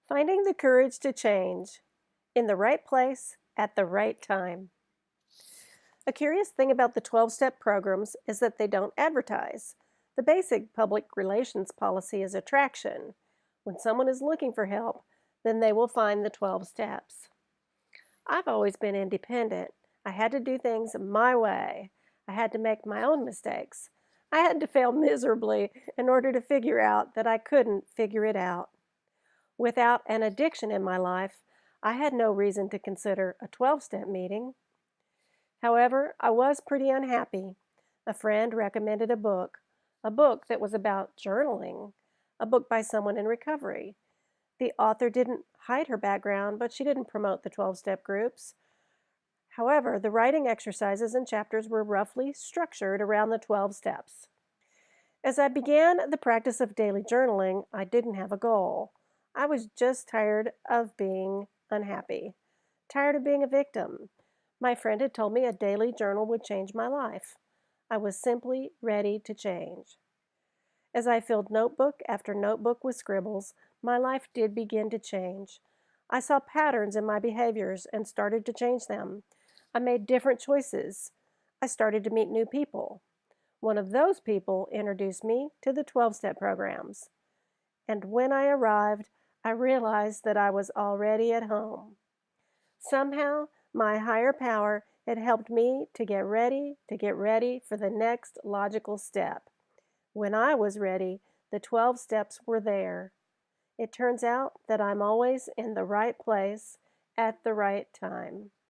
Finding the courage to change in the right place at the right time. A curious thing about the 12-step programs is that they don't advertise. The basic public relations policy is attraction. When someone is looking for help, then they will find the 12 steps. I've always been independent. I had to do things my way. I had to make my own mistakes. I had to fail miserably in order to figure out that I couldn't figure it out. Without an addiction in my life, I had no reason to consider a 12-step meeting. However, I was pretty unhappy. A friend recommended a book that was about journaling, a book by someone in recovery. The author didn't hide her background, but she didn't promote the 12-step groups. However, the writing exercises and chapters were roughly structured around the 12 steps. As I began the practice of daily journaling, I didn't have a goal. I was just tired of being unhappy, tired of being a victim. My friend had told me a daily journal would change my life. I was simply ready to change. As I filled notebook after notebook with scribbles, my life did begin to change. I saw patterns in my behaviors and started to change them. I made different choices. I started to meet new people. One of those people introduced me to the 12-step programs. And when I arrived, I realized that I was already at home. Somehow, my higher power had helped me to get ready for the next logical step. When I was ready, the 12 steps were there. It turns out that I'm always in the right place at the right time.